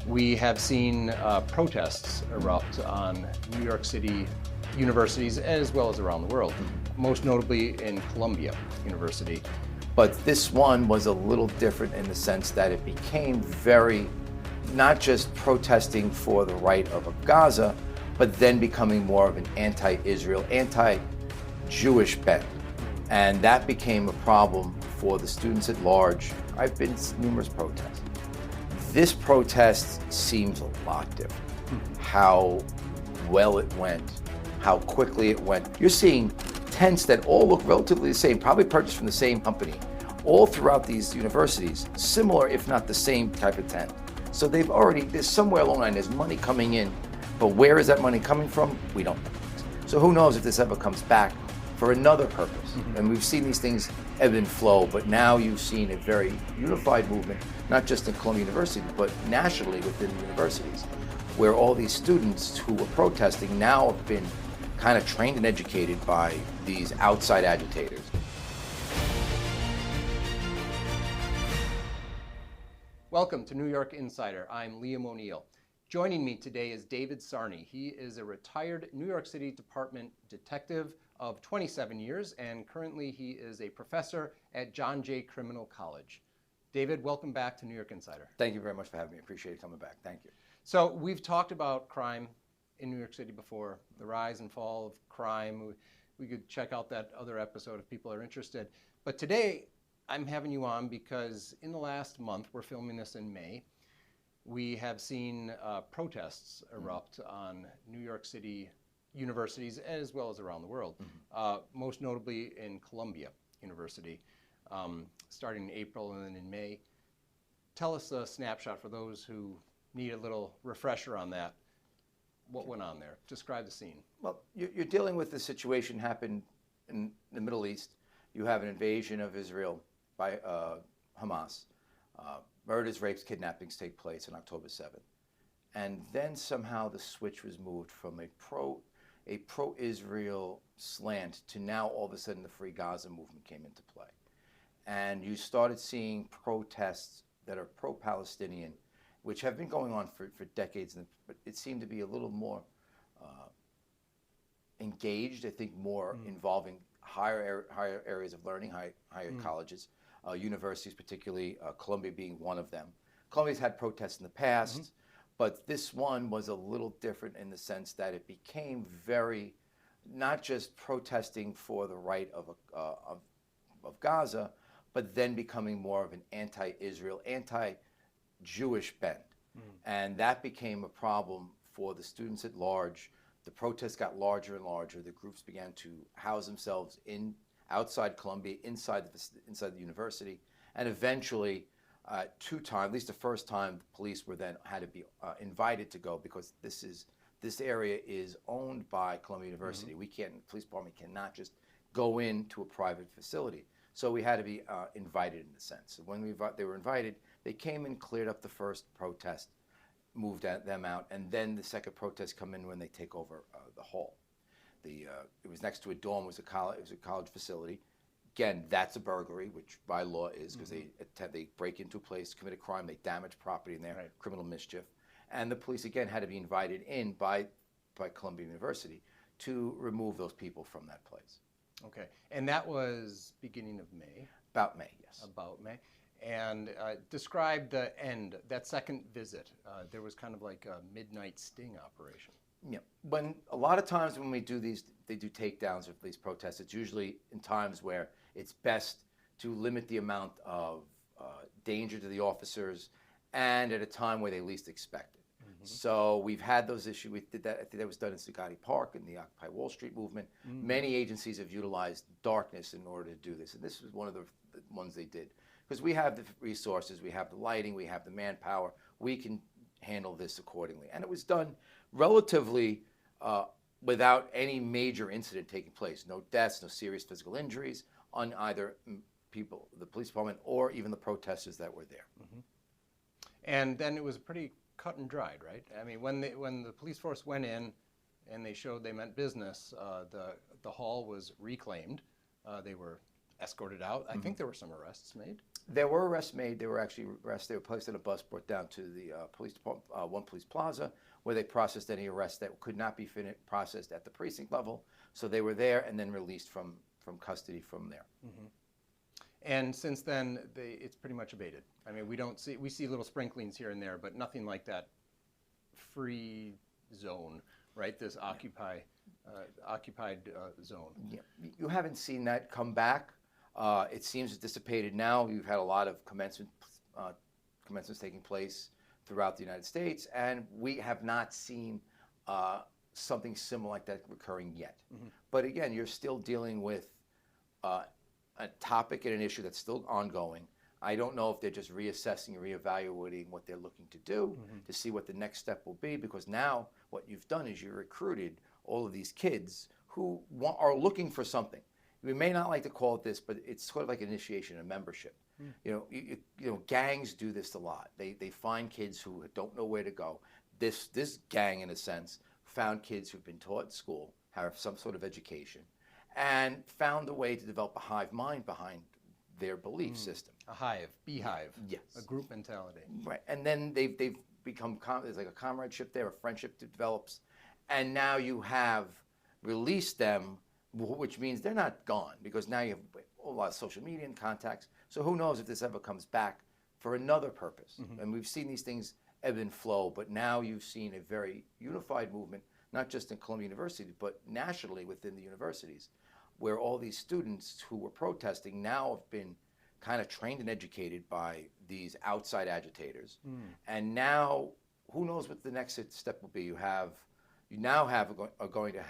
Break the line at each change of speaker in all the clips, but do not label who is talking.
We have seen protests erupt on New York City universities as well as around the world, most notably in Columbia University.
But this one was a little different in the sense that it became very, not just protesting for the right of Gaza, but then becoming more of an anti-Israel, anti-Jewish bent. And that became a problem for the students at large. I've been to numerous protests. This protest seems a lot different. How well it went, how quickly it went. You're seeing tents that all look relatively the same, probably purchased from the same company, all throughout these universities, similar if not the same type of tent. So there's somewhere along the line, there's money coming in, but where is that money coming from? We don't know. So who knows if this ever comes back for another purpose. And we've seen these things ebb and flow, but now you've seen a very unified movement, not just in Columbia University, but nationally within the universities, where all these students who were protesting now have been kind of trained and educated by these outside agitators.
Welcome to New York Insider. I'm Liam O'Neill. Joining me today is David Sarney. He is a retired New York City Department detective of 27 years, and currently he is a professor at John Jay Criminal College. David, welcome back to New York Insider.
Thank you very much for having me. Appreciate coming back. Thank you.
So we've talked about crime in New York City before, the rise and fall of crime. We could check out that other episode if people are interested. But today I'm having you on because in the last month, we're filming this in May, we have seen protests erupt on New York City universities as well as around the world, most notably in Columbia University, starting in April and then in May. Tell us a snapshot for those who need a little refresher on that. What went on there? Describe the scene.
Well, you're dealing with the situation happened in the Middle East. You have an invasion of Israel by Hamas. Murders, rapes, kidnappings take place on October 7th. And then somehow the switch was moved from a pro-Israel slant to now all of a sudden the Free Gaza movement came into play. And you started seeing protests that are pro-Palestinian, which have been going on for decades, but it seemed to be a little more engaged, I think more involving higher areas of learning, higher colleges, universities, particularly Columbia being one of them. Columbia's had protests in the past, but this one was a little different in the sense that it became very, not just protesting for the right of Gaza, but then becoming more of an anti-Israel, anti-Jewish bent. And that became a problem for the students at large. The protests got larger and larger. The groups began to house themselves outside Columbia, inside the university, and eventually, at least the first time, the police had to be invited to go because this area is owned by Columbia University. The police department cannot just go into a private facility. So we had to be invited in a sense. So when they were invited, they came and cleared up the first protest, moved them out, and then the second protest come in when they take over the hall. It was next to a dorm. It was a college facility. Again, that's a burglary, which by law is because they break into a place, commit a crime, they damage property in there, criminal mischief, and the police again had to be invited in by Columbia University to remove those people from that place.
Okay, and that was beginning of May?
About May, yes.
About May. And describe the end, that second visit. There was kind of like a midnight sting operation.
Yeah, a lot of times when we do they do takedowns of these protests, it's usually in times where it's best to limit the amount of danger to the officers and at a time where they least expect it. So we've had those issues. We did that. I think that was done in Zuccotti Park in the Occupy Wall Street movement. Many agencies have utilized darkness in order to do this, and this was one of the ones they did. Because we have the resources, we have the lighting, we have the manpower, we can handle this accordingly. And it was done relatively without any major incident taking place. No deaths, no serious physical injuries on either the police department, or even the protesters that were there.
And then it was pretty cut and dried, right? I mean, when the police force went in and they showed they meant business, the hall was reclaimed. They were escorted out. I think there were some arrests made.
There were arrests made. They were actually arrested. They were placed in a bus, brought down to the police department, One Police Plaza, where they processed any arrests that could not be processed at the precinct level. So they were there and then released from custody from there.
Mm-hmm. And since then, it's pretty much abated. I mean, we see little sprinklings here and there, but nothing like that free zone, right? This occupied zone.
Yeah. You haven't seen that come back. It seems it's dissipated now. You've had a lot of commencements taking place throughout the United States, and we have not seen something similar like that recurring yet. Mm-hmm. But again, you're still dealing with a topic and an issue that's still ongoing. I don't know if they're just reassessing, reevaluating what they're looking to do to see what the next step will be, because now what you've done is you recruited all of these kids who are looking for something. We may not like to call it this, but it's sort of like initiation and membership. You know, gangs do this a lot. They find kids who don't know where to go. This gang, in a sense, found kids who've been taught in school, have some sort of education, and found a way to develop a hive mind behind their belief system.
A hive, beehive.
Yes.
A group mentality.
Right, and then they've become, there's like a comradeship there, a friendship that develops, and now you have released them, which means they're not gone, because now you have a lot of social media and contacts. So who knows if this ever comes back for another purpose. And we've seen these things ebb and flow, but now you've seen a very unified movement, not just in Columbia University, but nationally within the universities, where all these students who were protesting now have been kind of trained and educated by these outside agitators. And now, who knows what the next step will be? You're going to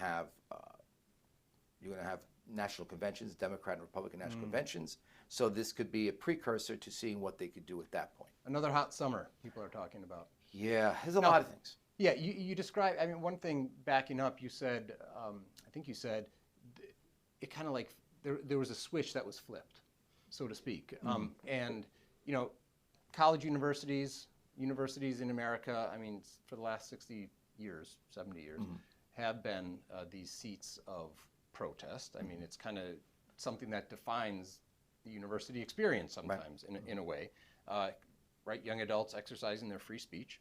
have national conventions, Democrat and Republican national conventions. So this could be a precursor to seeing what they could do at that point.
Another hot summer people are talking about.
Yeah, there's a lot of things.
Yeah, you described, I mean, one thing backing up, you said, I think you said, it kind of like there was a switch that was flipped, so to speak. And, you know, college universities in America, I mean, for the last 60 years, 70 years, have been these seats of protest. I mean, it's kind of something that defines the university experience sometimes, in a way. Right, young adults exercising their free speech.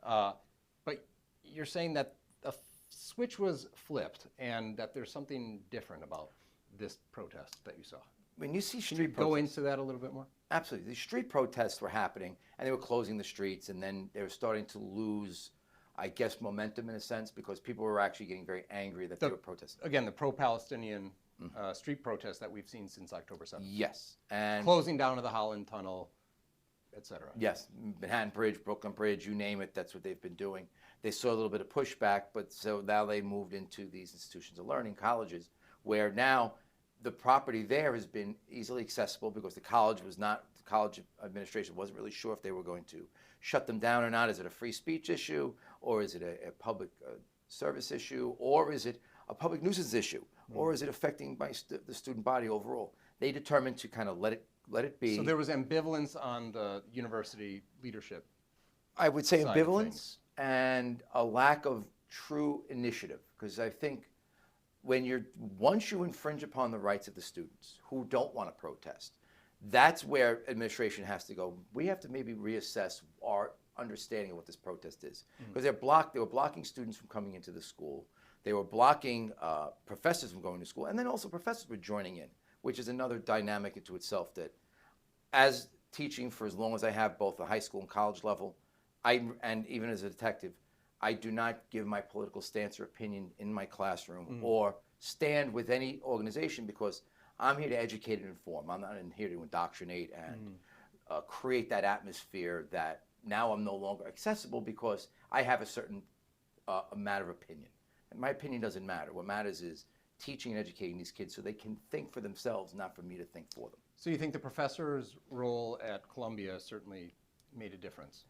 But you're saying that a switch was flipped and that there's something different about this protest that you saw.
When you see
Can you go into that a little bit more?
Absolutely. The street protests were happening, and they were closing the streets, and then they were starting to lose, I guess, momentum in a sense, because people were actually getting very angry that they were protesting.
Again, the pro-Palestinian street protests that we've seen since October 7th.
Yes. And
closing down of the Holland Tunnel, etc.
Yes, Manhattan Bridge, Brooklyn Bridge, you name it, that's what they've been doing. They saw a little bit of pushback, but so now they moved into these institutions of learning, colleges, where now the property there has been easily accessible because the college administration wasn't really sure if they were going to shut them down or not. Is it a free speech issue, or is it a public service issue, or is it a public nuisance issue, or is it affecting the student body overall? They determined to kind of let it be.
So there was ambivalence on the university leadership.
I would say ambivalence and a lack of true initiative, because I think once you infringe upon the rights of the students who don't want to protest, that's where administration has to go. We have to maybe reassess our understanding of what this protest is, because they were blocking students from coming into the school. They were blocking professors from going to school, and then also professors were joining in, which is another dynamic into itself that, as teaching for as long as I have, both the high school and college level, and even as a detective, I do not give my political stance or opinion in my classroom or stand with any organization, because I'm here to educate and inform. I'm not here to indoctrinate and create that atmosphere that now I'm no longer accessible because I have a certain a matter of opinion. And my opinion doesn't matter. What matters is teaching and educating these kids so they can think for themselves, not for me to think for them.
So you think the professor's role at Columbia certainly made a difference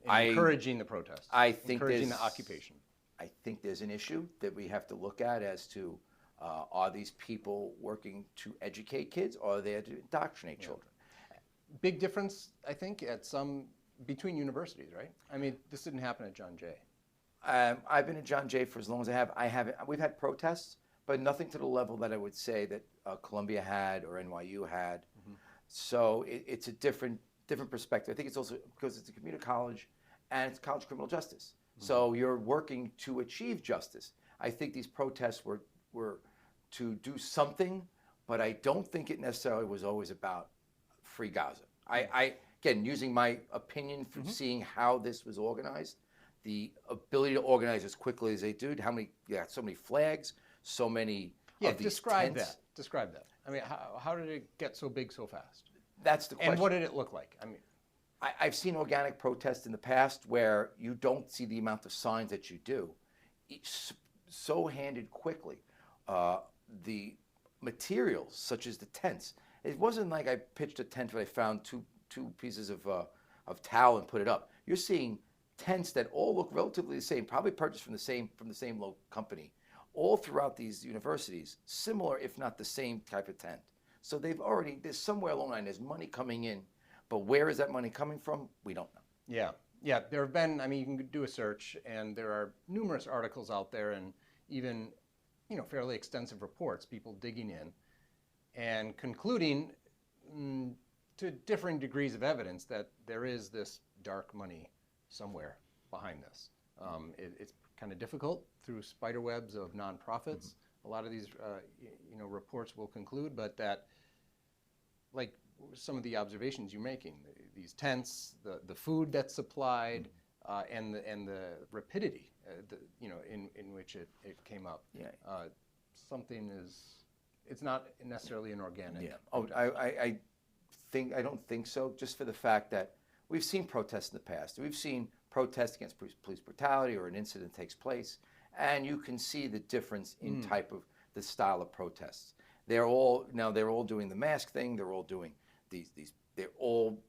in encouraging the protest, encouraging the occupation?
I think there's an issue that we have to look at as to are these people working to educate kids, or are they to indoctrinate children?
Big difference, I think, between universities, right? I mean, this didn't happen at John Jay.
I've been at John Jay for as long as I have. We've had protests, but nothing to the level that I would say that Columbia had or NYU had. So it's a different perspective. I think it's also because it's a community college and it's college criminal justice. So you're working to achieve justice. I think these protests were to do something, but I don't think it necessarily was always about free Gaza. I again, using my opinion from seeing how this was organized, the ability to organize as quickly as they did, so many flags, so many of these
describe
tents.
that. Describe that. I mean, how did it get so big so fast?
That's the question.
And what did it look like? I mean,
I've seen organic protests in the past where you don't see the amount of signs that you do. It's so handed quickly. The materials, such as the tents, it wasn't like I pitched a tent where I found two pieces of towel and put it up. You're seeing tents that all look relatively the same, probably purchased from the same local company, all throughout these universities, similar if not the same type of tent. So there's somewhere along the line, there's money coming in, but where is that money coming from? We don't know.
Yeah, there have been, I mean, you can do a search and there are numerous articles out there and even, fairly extensive reports, people digging in and concluding to differing degrees of evidence that there is this dark money somewhere behind this. It's kind of difficult through spider webs of nonprofits. A lot of these, reports will conclude, but that, like some of the observations you're making, these tents, the food that's supplied, and the rapidity, in which it came up.
Yeah.
Something it's not necessarily an organic.
Yeah. Oh, I don't think so. Just for the fact that we've seen protests in the past. We've seen protests against police brutality or an incident takes place, and you can see the difference in type of the style of protests. They're all doing the mask thing. They're all doing they're all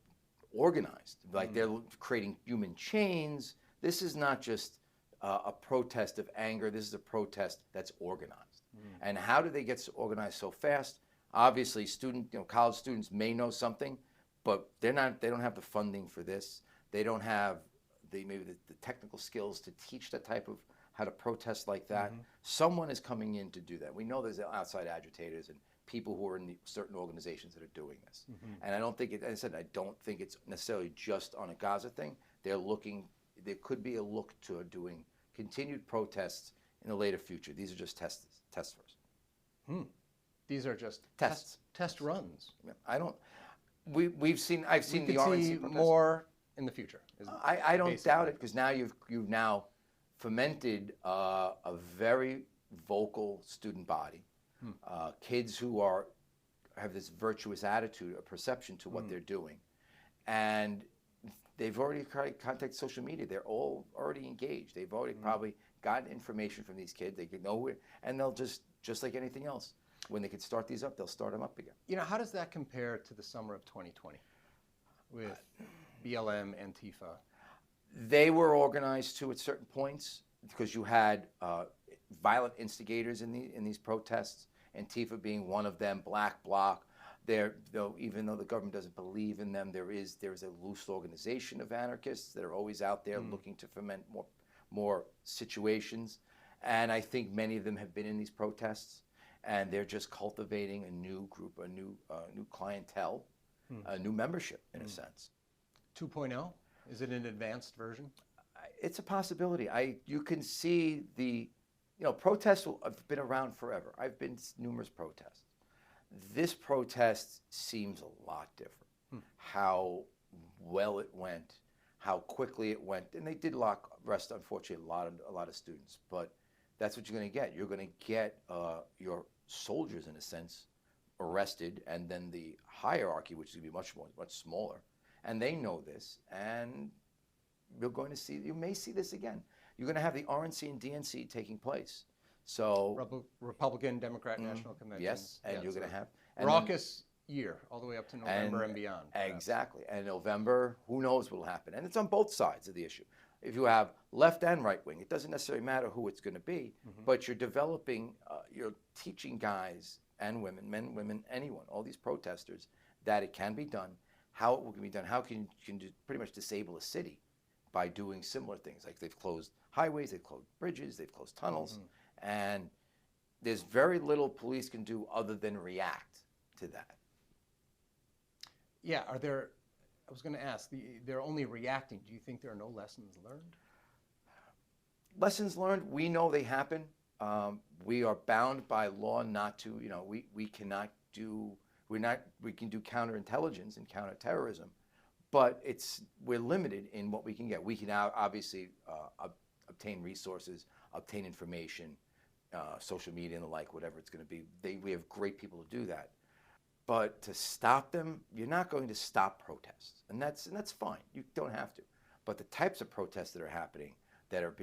organized. Like they're creating human chains. This is not just a protest of anger. This is a protest that's organized. And how do they get organized so fast? Obviously, college students may know something, but they don't have the funding for this. They don't have maybe the technical skills to teach that type of how to protest like that. Someone is coming in to do that. We know there's outside agitators and people who are in certain organizations that are doing this. And I don't think as I said, I don't think it's necessarily just on a Gaza thing. There could be a look to doing continued protests in the later future. These are just test first.
These are just
tests.
Test runs.
I've seen the
could
RNC
see
protests.
More in the future.
I don't doubt it, because now you've now fomented a very vocal student body, kids who have this virtuous attitude, a perception to what they're doing, and they've already contacted social media. They're all already engaged. They've already probably gotten information from these kids. They can know it, and they'll just like anything else. When they can start these up, they'll start them up again.
How does that compare to the summer of 2020 with BLM, Antifa?
They were organized too at certain points, because you had violent instigators in these protests. Antifa being one of them, Black Bloc. Even though the government doesn't believe in them, there is a loose organization of anarchists that are always out there looking to foment more situations. And I think many of them have been in these protests, and they're just cultivating a new group, a new clientele, a new membership in a sense.
2.0? Is it an advanced version?
It's a possibility. You can see protests have been around forever. I've been to numerous protests. This protest seems a lot different. How well it went, how quickly it went, and they did arrest, unfortunately, a lot of students. But that's what you're going to get. You're going to get your soldiers, in a sense, arrested, and then the hierarchy, which is going to be much smaller, and they know this, and you may see this again. You're going to have the RNC and DNC taking place. So
Republican, Democrat, National Convention.
Yes, and you're going to have
raucous year all the way up to November and beyond. Perhaps.
Exactly, and November, who knows what will happen, and it's on both sides of the issue. If you have left and right wing, it doesn't necessarily matter who it's going to be, but you're developing, you're teaching guys and women, men, women, anyone, all these protesters, that it can be done, how it can be done, how can you pretty much disable a city by doing similar things. Like they've closed highways, they've closed bridges, they've closed tunnels, and there's very little police can do other than react to that.
Yeah, are there, I was going to ask, they're only reacting. Do you think there are no lessons learned?
Lessons learned, we know they happen. We are bound by law not to, we cannot do, we can do counterintelligence and counterterrorism, but we're limited in what we can get. We can now obviously obtain resources, obtain information, social media and the like, whatever it's going to be. We have great people to do that. But to stop them, you're not going to stop protests, and that's fine. You don't have to. But the types of protests that are happening that are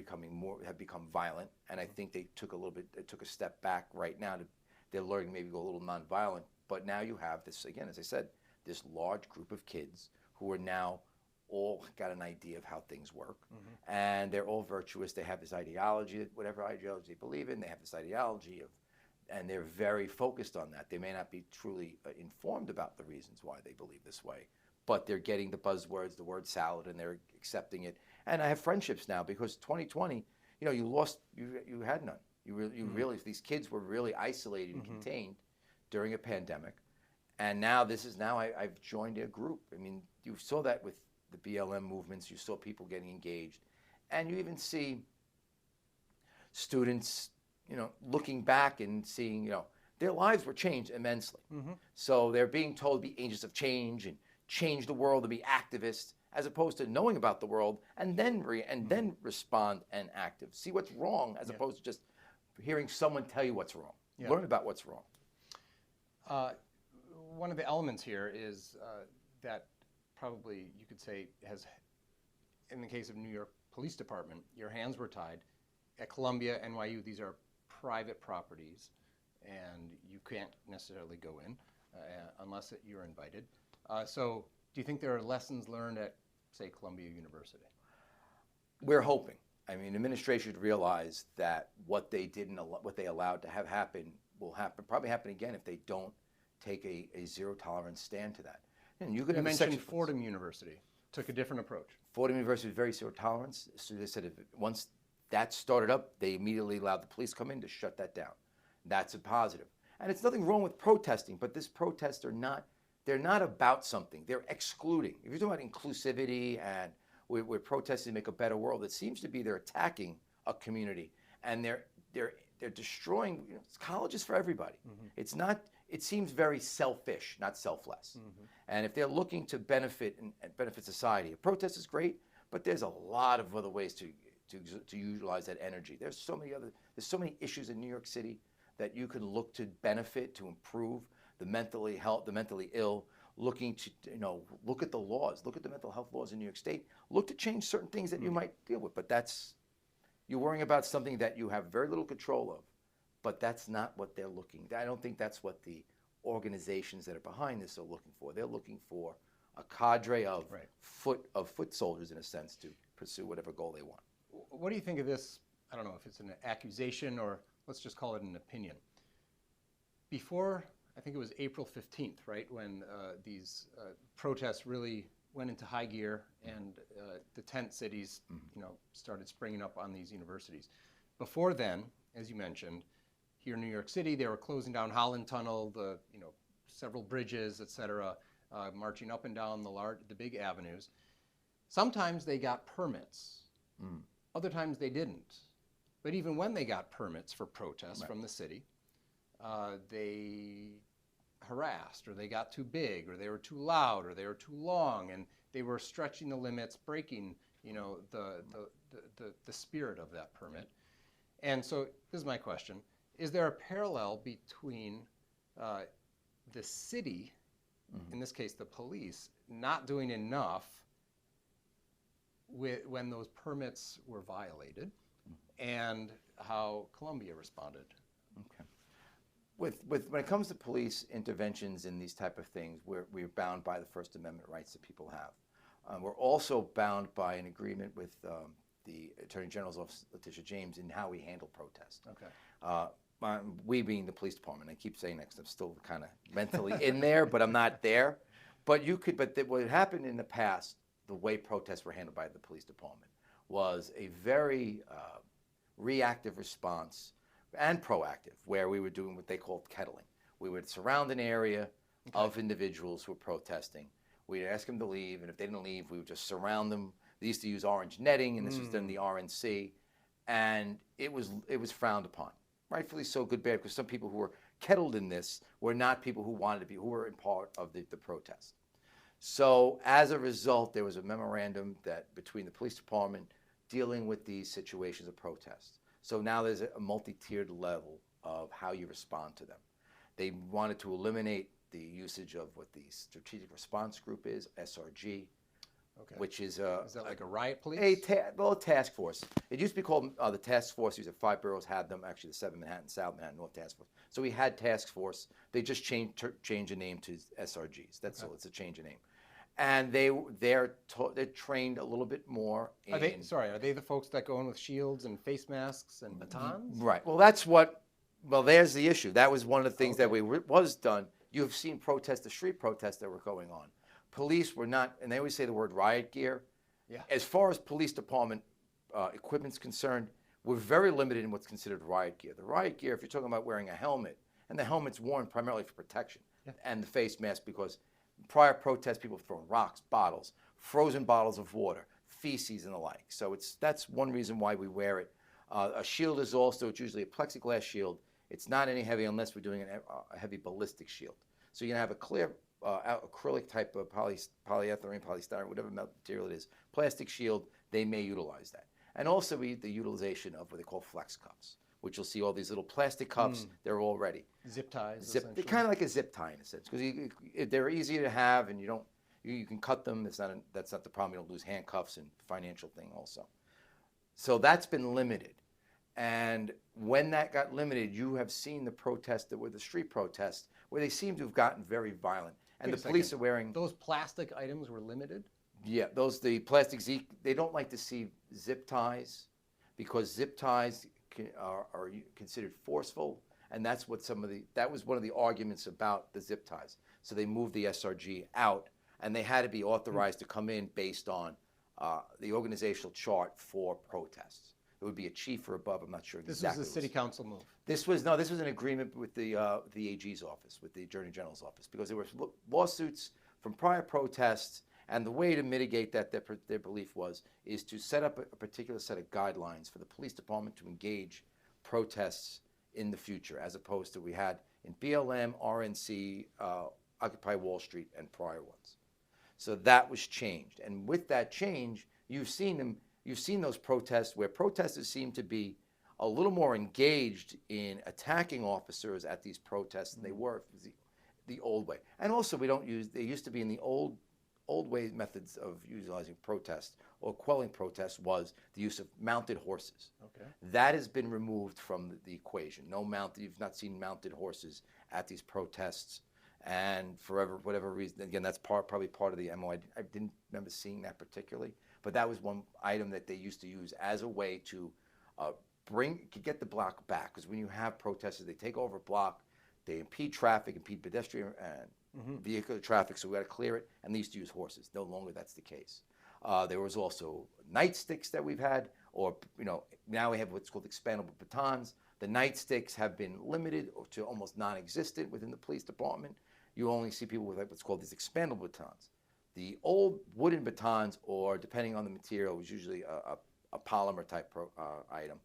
have become violent, and I think they took a step back right now. They're learning maybe go a little nonviolent. But now you have this again, as I said, this large group of kids who are now all got an idea of how things work, and they're all virtuous. They have this ideology, whatever ideology they believe in. They have this ideology and they're very focused on that. They may not be truly informed about the reasons why they believe this way, but they're getting the buzzwords, the word salad, and they're accepting it. And I have friendships now because 2020, you had none. You really, these kids were really isolated and contained during a pandemic. And now I've joined a group. I mean, you saw that with the BLM movements. You saw people getting engaged. And you even see students, looking back and seeing, their lives were changed immensely. So they're being told to be agents of change and change the world, to be activists, as opposed to knowing about the world and then then respond and active. See what's wrong, as opposed to just hearing someone tell you what's wrong. Learn about what's wrong.
One of the elements here is that probably you could say has, in the case of New York Police Department, your hands were tied. At Columbia, NYU, these are private properties, and you can't necessarily go in unless you're invited. So do you think there are lessons learned at, say, Columbia University?
We're hoping. I mean, administration should realize that what they allowed to have happen will probably happen again if they don't take a zero tolerance stand to that. And you
mentioned Fordham University took a different approach.
Fordham University was very zero tolerance. So they said once that started up, they immediately allowed the police come in to shut that down. That's a positive. And it's nothing wrong with protesting, but this protests they're not about something. They're excluding. If you're talking about inclusivity and we're protesting to make a better world, it seems to be they're attacking a community and they're destroying. College is for everybody. It's not. It seems very selfish, not selfless. And if they're looking to benefit and benefit society, a protest is great, but there's a lot of other ways to utilize that energy. There's so many issues in New York City that you can look to benefit, to improve the mentally ill, looking to look at the laws, look at the mental health laws in New York State, look to change certain things that you might deal with. But you're worrying about something that you have very little control of, but that's not what they're looking. I don't think that's what the organizations that are behind this are looking for. They're looking for a cadre of foot soldiers, in a sense, to pursue whatever goal they want.
What do you think of this? I don't know if it's an accusation or let's just call it an opinion. Before, I think it was April 15th, right, when these protests really went into high gear and the tent cities, started springing up on these universities. Before then, as you mentioned, here in New York City, they were closing down Holland Tunnel, the several bridges, et cetera, marching up and down the big avenues. Sometimes they got permits. Other times they didn't. But even when they got permits for protests from the city, they harassed, or they got too big, or they were too loud, or they were too long, and they were stretching the limits, breaking, the spirit of that permit. And so this is my question: is there a parallel between the city, in this case the police, not doing enough when those permits were violated, and how Columbia responded?
Okay. When it comes to police interventions in these type of things, we're bound by the First Amendment rights that people have. We're also bound by an agreement with the Attorney General's office, Letitia James, in how we handle protests. Okay. We being the police department, I keep saying that because I'm still kind of mentally in there, but I'm not there. But what happened in the past, the way protests were handled by the police department, was a very reactive response and proactive, where we were doing what they called kettling. We would surround an area of individuals who were protesting. We'd ask them to leave, and if they didn't leave, we would just surround them. They used to use orange netting, and this was then the RNC, and it was frowned upon. Rightfully so, good, bad, because some people who were kettled in this were not people who wanted to be, who were in part of the protest. So as a result, there was a memorandum that between the police department dealing with these situations of protest. So now there's a multi-tiered level of how you respond to them. They wanted to eliminate the usage of what the Strategic Response Group is, SRG, which is
that like a riot police?
A task force. It used to be called the task force. These are 5 boroughs had them. Actually, the 7 Manhattan, South Manhattan, North Task Force. So we had task force. They just changed the name to SRGs. That's all. It's a change of name. And they're trained a little bit more.
Are they the folks that go in with shields and face masks and batons?
Right. Well, there's the issue. That was one of the things that was done. You've seen the street protests that were going on. Police were not, and they always say the word riot gear. Yeah. As far as police department equipment's concerned, we're very limited in what's considered riot gear. The riot gear, if you're talking about wearing a helmet, and the helmet's worn primarily for protection, and the face mask, because prior protests, people have thrown rocks, bottles, frozen bottles of water, feces, and the like. So that's one reason why we wear it. A shield is also, it's usually a plexiglass shield. It's not any heavy unless we're doing a heavy ballistic shield. So you're going to have a clear acrylic type of polyethylene, polystyrene, whatever material it is, plastic shield, they may utilize that. And also the utilization of what they call flex cuffs, which you'll see all these little plastic cuffs, they're all ready.
Zip ties.
They're kind of like a zip tie in a sense, because they're easy to have, and you can cut them. That's not the problem. You don't lose handcuffs, and financial thing also. So that's been limited. And when that got limited, you have seen the protests that were the street protests, where they seem to have gotten very violent. And the police are wearing...
Those plastic items were limited?
Yeah, the plastic they don't like to see zip ties, because zip ties are considered forceful, and that was one of the arguments about the zip ties. So they moved the SRG out, and they had to be authorized to come in based on the organizational chart for protests. It would be a chief or above. I'm not sure exactly.
This was a city council move.
This was an agreement with the AG's office, with the Attorney General's office, because there were lawsuits from prior protests, and the way to mitigate that, their belief is to set up a particular set of guidelines for the police department to engage protests in the future, as opposed to we had in BLM, RNC, Occupy Wall Street, and prior ones. So that was changed, and with that change, you've seen those protests where protesters seem to be a little more engaged in attacking officers at these protests than they were the old way. And also, they used to be in the old way methods of utilizing protest or quelling protests was the use of mounted horses. Okay. That has been removed from the equation. You've not seen mounted horses at these protests. And for whatever reason, again, that's probably part of the MO. I didn't remember seeing that particularly. But that was one item that they used to use as a way to get the block back. Because when you have protesters, they take over a block, they impede traffic, impede pedestrian and vehicular traffic, so we got to clear it. And they used to use horses. No longer that's the case. There was also nightsticks that we've had, or now we have what's called expandable batons. The nightsticks have been limited to almost non-existent within the police department. You only see people with what's called these expandable batons. The old wooden batons, or depending on the material, was usually a polymer type item.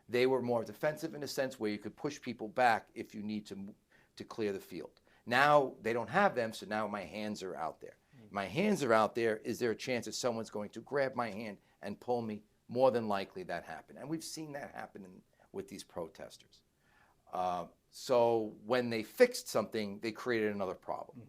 They were more defensive in a sense, where you could push people back if you need to clear the field. Now they don't have them, so now my hands are out there. My hands are out there. Is there a chance that someone's going to grab my hand and pull me? More than likely that happened, and we've seen that happen with these protesters. So when they fixed something, they created another problem.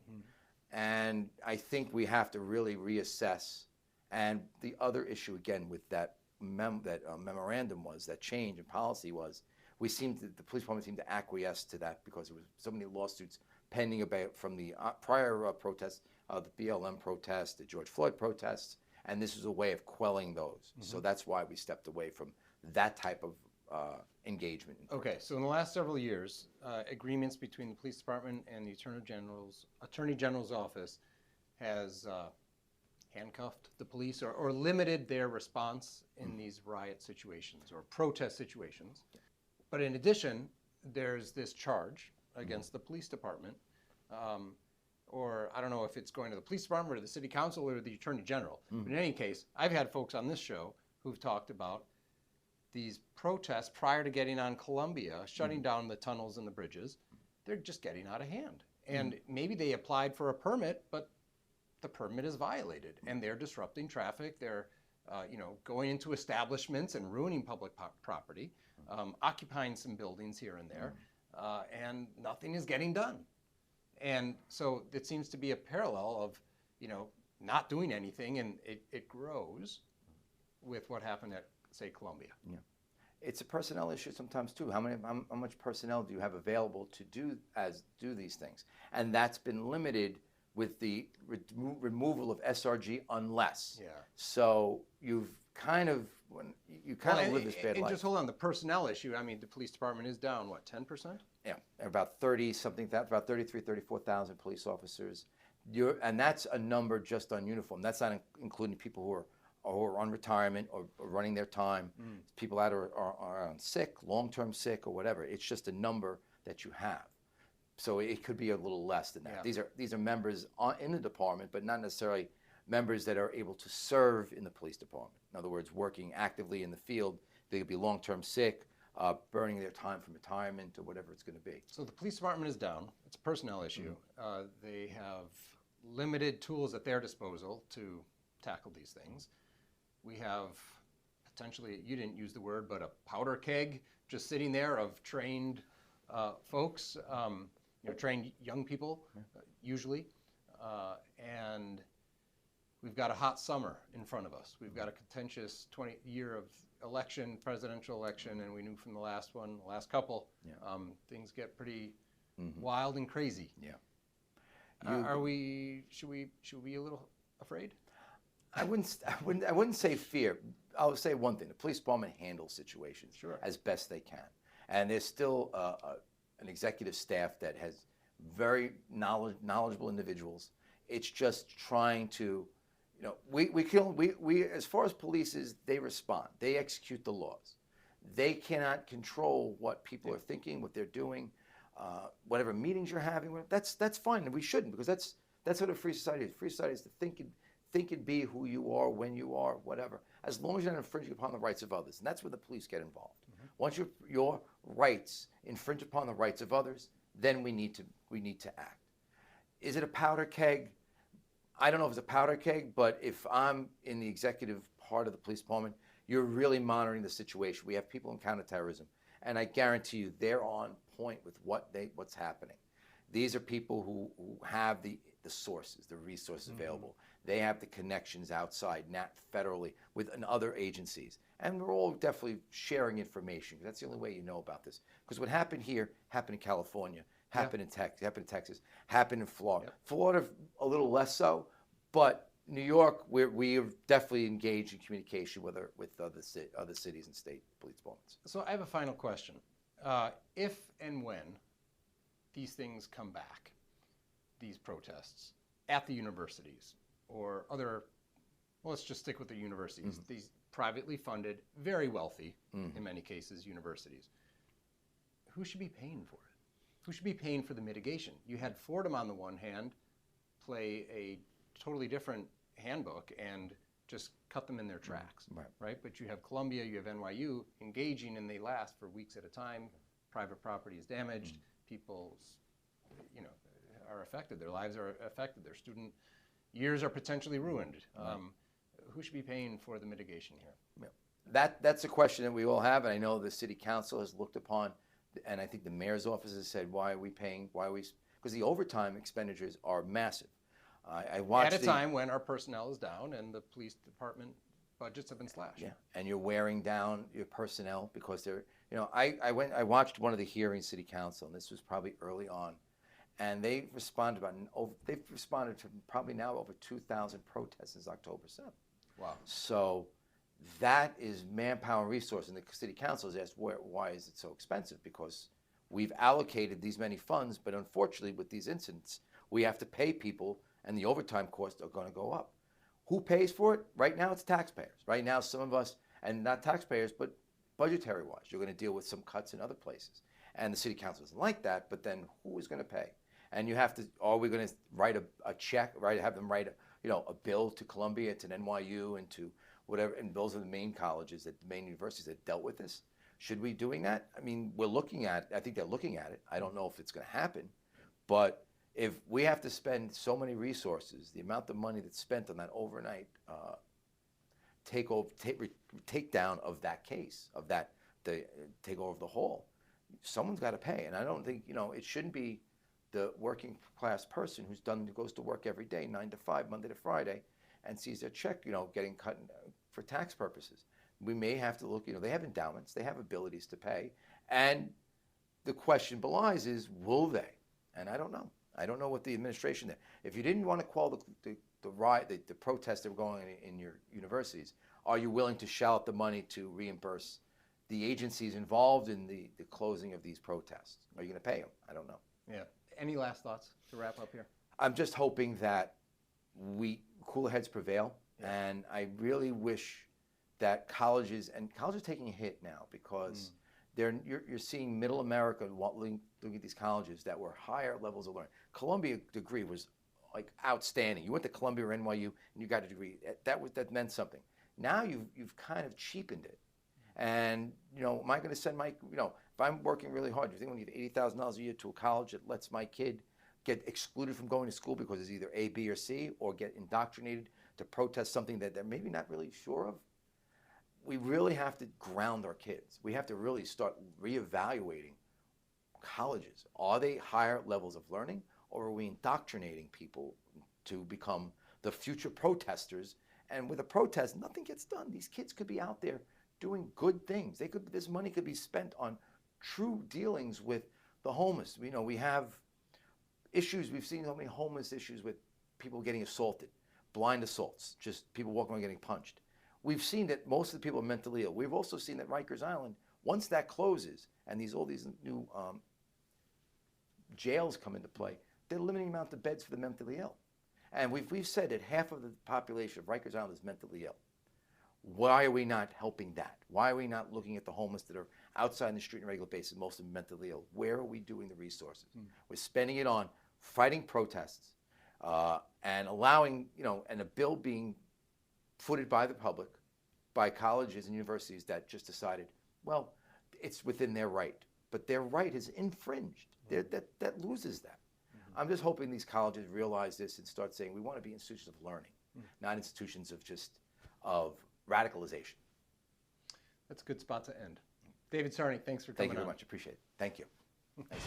And I think we have to really reassess. And the other issue, again, with that memorandum that change in policy the police department seemed to acquiesce to that, because there was so many lawsuits pending from the prior protests, the BLM protests, the George Floyd protests, and this was a way of quelling those. So that's why we stepped away from that type of engagement.
Okay, so in the last several years, agreements between the police department and the Attorney General's office has handcuffed the police or limited their response in these riot situations or protest situations. But in addition, there's this charge against the police department or I don't know if it's going to the police department or the city council or the attorney general. But in any case, I've had folks on this show who've talked about these protests prior to getting on Columbia, shutting down the tunnels and the bridges. They're just getting out of hand. And maybe they applied for a permit, but the permit is violated, and they're disrupting traffic. They're going into establishments and ruining public property, occupying some buildings here and there, and nothing is getting done. And so it seems to be a parallel of, not doing anything, and it grows with what happened at, say, Columbia.
Yeah. It's a personnel issue sometimes too. How much personnel do you have available to do these things? And that's been limited with the removal of SRG unless.
Yeah.
So you've kind of live this bad
and
life.
just hold on, the personnel issue, I mean, the police department is down, what, 10%?
Yeah, about 34,000 police officers. And that's a number just on uniform. That's not including people who are on retirement or running their time, people that are on sick, long-term sick, or whatever. It's just a number that you have. So it could be a little less than that.
Yeah.
These are members in the department, but not necessarily members that are able to serve in the police department. In other words, working actively in the field. They could be long-term sick, burning their time from retirement or whatever it's going to be.
So the police department is down. It's a personnel issue. They have limited tools at their disposal to tackle these things. We have potentially, you didn't use the word, but a powder keg just sitting there of trained folks, trained young people, usually. And we've got a hot summer in front of us. We've got a contentious 20-year of presidential election, and we knew from the last couple, things get pretty wild and crazy.
Yeah.
Should we be a little afraid?
I wouldn't say fear. I would say one thing: the police department handles situations as best they can, and there's still an executive staff that has very knowledgeable individuals. It's just trying to, we as far as police is, they respond, they execute the laws. They cannot control what people are thinking, what they're doing, whatever meetings you're having. That's fine, and we shouldn't, because that's what a free society is. Free society is to think and be who you are, when you are, whatever, as long as you're not infringing upon the rights of others. And that's where the police get involved. Once your rights infringe upon the rights of others, then we need to act. Is it a powder keg? I don't know if it's a powder keg, but if I'm in the executive part of the police department, you're really monitoring the situation. We have people in counterterrorism, and I guarantee you they're on point with what's happening. These are people who have the sources, the resources available. They have the connections outside, not federally, with other agencies. And we're all definitely sharing information. That's the only way you know about this. Because what happened here happened in California, happened in Texas, happened in Florida. Florida, a little less so, but New York, we are definitely engaged in communication with other cities and state police departments.
So I have a final question. If and when these things come back, these protests, at the universities or other, well, let's just stick with the universities, these privately funded, very wealthy, in many cases, universities, who should be paying for it? Who should be paying for the mitigation? You had Fordham on the one hand play a totally different handbook and just cut them in their tracks, right? But you have Columbia, you have NYU engaging, and they last for weeks at a time. Private property is damaged. People, are affected. Their lives are affected. Their student years are potentially ruined. Who should be paying for the mitigation here?
That's a question that we all have, and I know the city council has looked upon, and I think the mayor's office has said, why are we paying? Because the overtime expenditures are massive. I watched
at a time when our personnel is down and the police department budgets have been slashed.
Yeah, and you're wearing down your personnel because they're, I watched one of the hearings, city council, and this was probably early on, and they've responded to probably now over 2,000 protests since October 7th.
Wow.
So that is manpower and resource, and the city council has asked, why is it so expensive? Because we've allocated these many funds, but unfortunately with these incidents, we have to pay people, and the overtime costs are going to go up. Who pays for it? Right now it's taxpayers. Right now some of us, and not taxpayers, but budgetary-wise, you're going to deal with some cuts in other places. And the city council doesn't like that, but then who is going to pay? And you have to, are we going to write a check, right? Have them write a bill to Columbia, to NYU, and to whatever, and those are the main colleges, the main universities that dealt with this. Should we be doing that? I mean, I think they're looking at it. I don't know if it's going to happen, but if we have to spend so many resources, the amount of money that's spent on that overnight takedown of that case, of that the takeover of the hall, someone's got to pay. And I don't think, it shouldn't be the working class person who goes to work every day, 9 to 5, Monday to Friday, and sees their check, getting cut for tax purposes. We may have to look, they have endowments, they have abilities to pay, and the question belies is, will they? And I don't know. I don't know what the administration did. If you didn't want to call the protests that were going on in your universities, are you willing to shell out the money to reimburse the agencies involved in the closing of these protests? Are you going to pay them? I don't know.
Yeah. Any last thoughts to wrap up here?
I'm just hoping that cooler heads prevail, and I really wish that colleges are taking a hit now because you're seeing middle America looking at these colleges that were higher levels of learning. Columbia degree was like outstanding. You went to Columbia or NYU and you got a degree. That meant something. Now you've kind of cheapened it. And am I going to send if I'm working really hard, do you think I'm going to give $80,000 a year to a college that lets my kid get excluded from going to school because it's either A, B, or C, or get indoctrinated to protest something that they're maybe not really sure of? We really have to ground our kids. We have to really start reevaluating colleges. Are they higher levels of learning, or are we indoctrinating people to become the future protesters? And with a protest, nothing gets done. These kids could be out there doing good things. This money could be spent on true dealings with the homeless. We have issues. We've seen so many homeless issues with people getting assaulted, blind assaults, just people walking around getting punched. We've seen that most of the people are mentally ill. We've also seen that Rikers Island, once that closes and all these new jails come into play, they're limiting the amount of beds for the mentally ill. And we've said that half of the population of Rikers Island is mentally ill. Why are we not helping that? Why are we not looking at the homeless that are outside in the street on a regular basis, most of them mentally ill? Where are we doing the resources? We're spending it on fighting protests and allowing, and a bill being footed by the public, by colleges and universities that just decided, well, it's within their right. But their right is infringed. That loses that. I'm just hoping these colleges realize this and start saying we want to be institutions of learning, not institutions of radicalization.
That's a good spot to end. David Sarney, thanks for coming on.
Thank you very much. Appreciate it. Thank you. Thanks.